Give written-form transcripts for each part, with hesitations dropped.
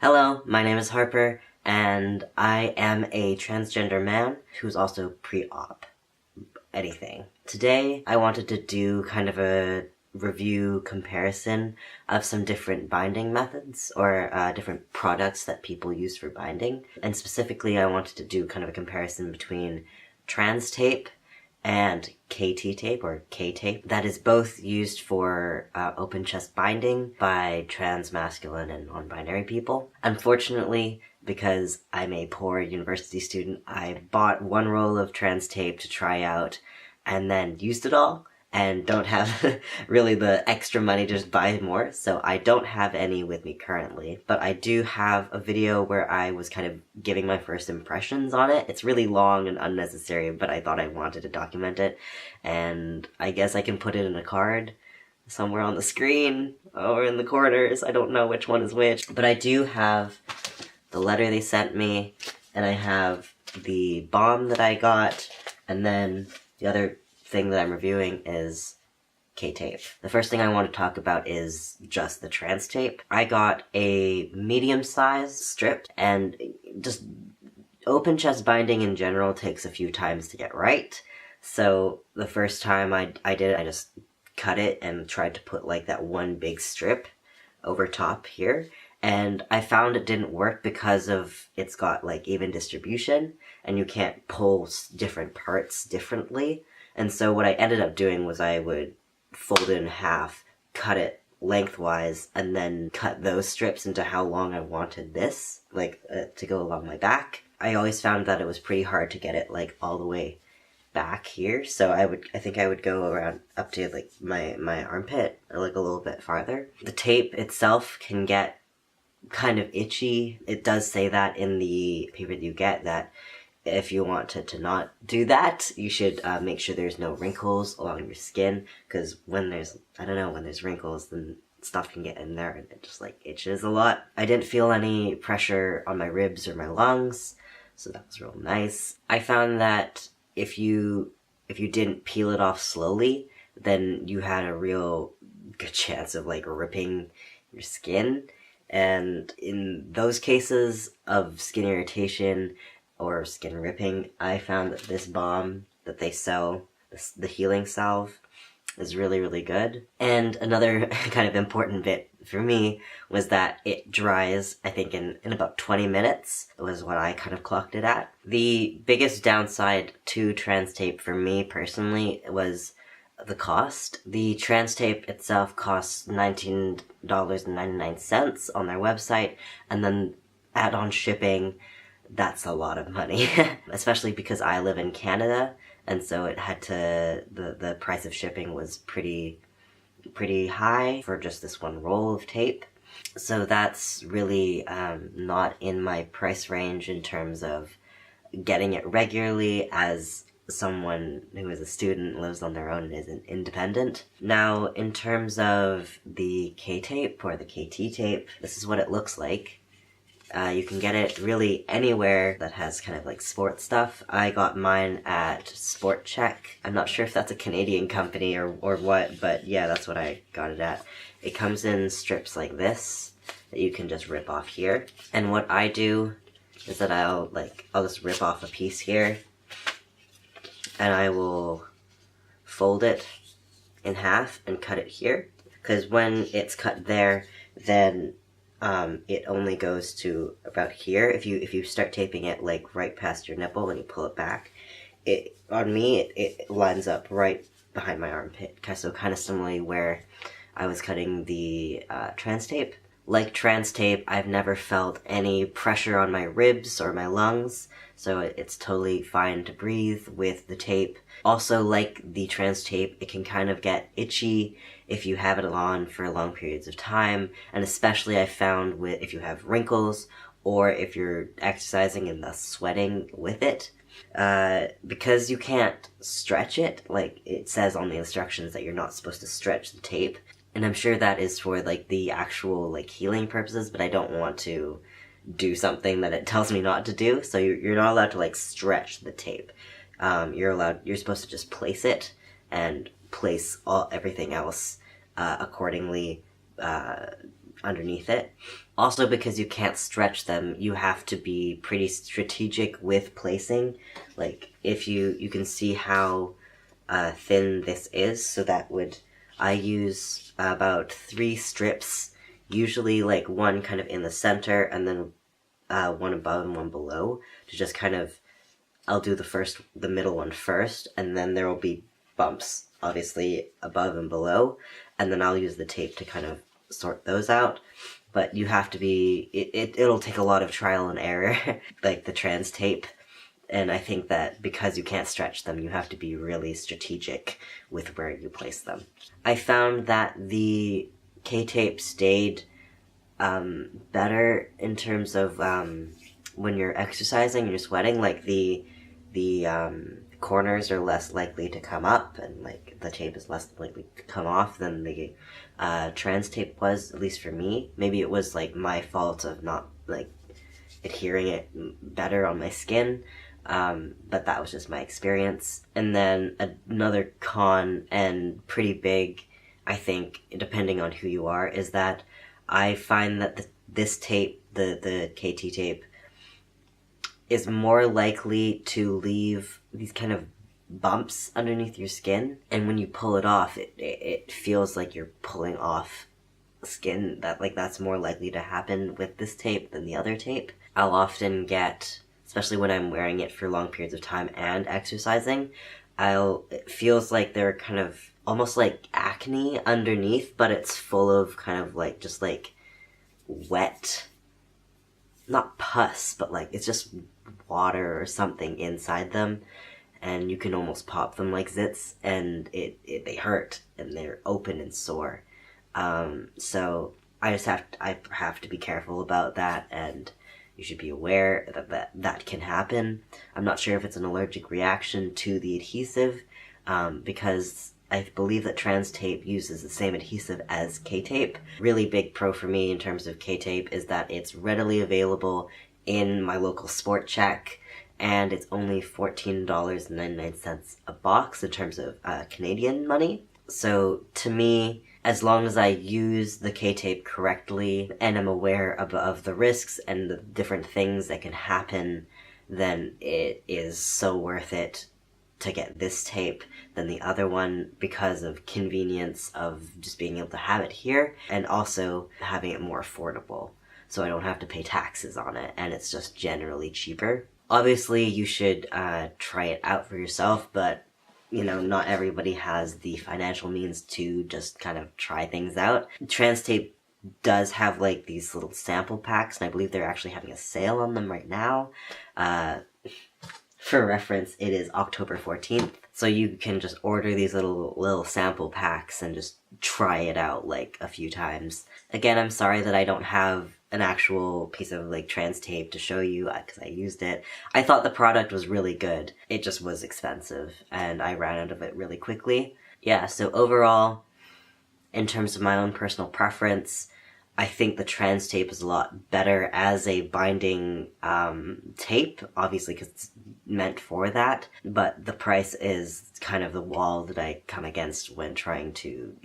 Hello, my name is Harper, and I am a transgender man who's also pre-op anything. Today, I wanted to do kind of a review comparison of some different binding methods or different products that people use for binding. And specifically, I wanted to do kind of a comparison between TransTape and KT tape or K tape that is both used for open chest binding by trans, masculine, and non-binary people. Unfortunately, because I'm a poor university student, I bought one roll of trans tape to try out and then used it all and don't have really the extra money to just buy more, so I don't have any with me currently. But I do have a video where I was kind of giving my first impressions on it. It's really long and unnecessary, but I thought I wanted to document it, and I guess I can put it in a card somewhere on the screen or in the corners. I don't know which one is which, but I do have the letter they sent me, and I have the bomb that I got, and then the other thing that I'm reviewing is K-tape. The first thing I want to talk about is just the TransTape. I got a medium-sized strip, and just open chest binding in general takes a few times to get right. So the first time I did it, I just cut it and tried to put like that one big strip over top here. And I found it didn't work because of it's got like even distribution, and you can't pull different parts differently. And so what I ended up doing was I would fold it in half, cut it lengthwise, and then cut those strips into how long I wanted this, like, to go along my back. I always found that it was pretty hard to get it, like, all the way back here, so I think I would go around up to, like, my armpit, or, like, a little bit farther. The tape itself can get kind of itchy. It does say that in the paper that you get, that if you want to not do that, you should make sure there's no wrinkles along your skin, because when there's wrinkles, then stuff can get in there and it just like itches a lot. I didn't feel any pressure on my ribs or my lungs, so that was real nice. I found that if you didn't peel it off slowly, then you had a real good chance of like ripping your skin. And in those cases of skin irritation or skin ripping, I found that this balm that they sell, the healing salve, is really, really good. And another kind of important bit for me was that it dries, I think, in about 20 minutes, was what I kind of clocked it at. The biggest downside to TransTape for me personally was the cost. The TransTape itself costs $19.99 on their website, and then add-on shipping, that's a lot of money. Especially because I live in Canada, and so it had to, the price of shipping was pretty high for just this one roll of tape. So that's really not in my price range in terms of getting it regularly as someone who is a student, lives on their own, and isn't independent. Now, in terms of the K-tape or the KT tape, this is what it looks like. You can get it really anywhere that has kind of like sports stuff. I got mine at Sport Check. I'm not sure if that's a Canadian company or what, but yeah, that's what I got it at. It comes in strips like this that you can just rip off here. And what I do is that I'll just rip off a piece here, and I will fold it in half and cut it here. Because when it's cut there, then it only goes to about here. If you start taping it like right past your nipple and you pull it back, it lines up right behind my armpit. So kind of similarly where I was cutting the TransTape. Like TransTape, I've never felt any pressure on my ribs or my lungs, so it's totally fine to breathe with the tape. Also, like the TransTape, it can kind of get itchy if you have it on for long periods of time, and especially I found if you have wrinkles or if you're exercising and thus sweating with it. Because you can't stretch it, like it says on the instructions that you're not supposed to stretch the tape, and I'm sure that is for like the actual like healing purposes, but I don't want to do something that it tells me not to do, so you're not allowed to like stretch the tape. You're supposed to just place it and place everything else accordingly underneath it. Also, because you can't stretch them, you have to be pretty strategic with placing. Like, if you can see how thin this is, so I use about 3 strips, usually like one kind of in the center, and then one above and one below, to just kind of, I'll do the middle one first, and then there will be bumps, obviously, above and below, and then I'll use the tape to kind of sort those out. But you have to be, it'll take a lot of trial and error, like the TransTape, and I think that because you can't stretch them, you have to be really strategic with where you place them. I found that the K-tape stayed better in terms of when you're exercising and you're sweating, like the corners are less likely to come up, and like the tape is less likely to come off than the TransTape was, at least for me. Maybe it was like my fault of not like adhering it better on my skin, but that was just my experience. And then another con, and pretty big, I think, depending on who you are, is that I find that this tape, the KT tape, is more likely to leave these kind of bumps underneath your skin, and when you pull it off, it feels like you're pulling off skin. That's more likely to happen with this tape than the other tape. I'll often get, especially when I'm wearing it for long periods of time and exercising, it feels like they're kind of almost like acne underneath, but it's full of kind of like just like wet, not pus, but like it's just water or something inside them, and you can almost pop them like zits, and they hurt and they're open and sore. So I have to be careful about that, and you should be aware that can happen. I'm not sure if it's an allergic reaction to the adhesive, because I believe that TransTape uses the same adhesive as K-tape. Really big pro for me in terms of K-tape is that it's readily available in my local Sport Check, and it's only $14.99 a box in terms of Canadian money. So to me, as long as I use the K-tape correctly and am aware of the risks and the different things that can happen, then it is so worth it to get this tape than the other one, because of convenience of just being able to have it here, and also having it more affordable, so I don't have to pay taxes on it, and it's just generally cheaper. Obviously, you should try it out for yourself, but you know, not everybody has the financial means to just kind of try things out. TransTape does have like these little sample packs, and I believe they're actually having a sale on them right now. For reference, it is October 14th, so you can just order these little sample packs and just try it out like a few times. Again, I'm sorry that I don't have an actual piece of like TransTape to show you, because I used it. I thought the product was really good. It just was expensive, and I ran out of it really quickly. Yeah, so overall, in terms of my own personal preference, I think the TransTape is a lot better as a binding tape, obviously because it's meant for that, but the price is kind of the wall that I come against when trying to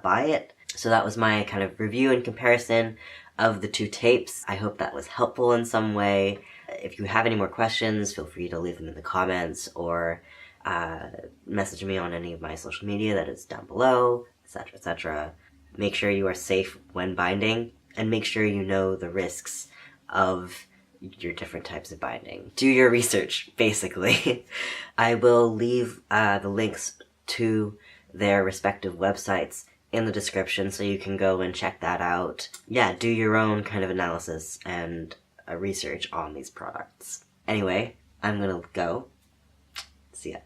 buy it. So that was my kind of review and comparison of the two tapes. I hope that was helpful in some way. If you have any more questions, feel free to leave them in the comments, or message me on any of my social media that is down below, etc., etc. Make sure you are safe when binding, and make sure you know the risks of your different types of binding. Do your research, basically. I will leave the links to their respective websites in the description, so you can go and check that out. Yeah, do your own kind of analysis and research on these products. Anyway, I'm gonna go. See ya.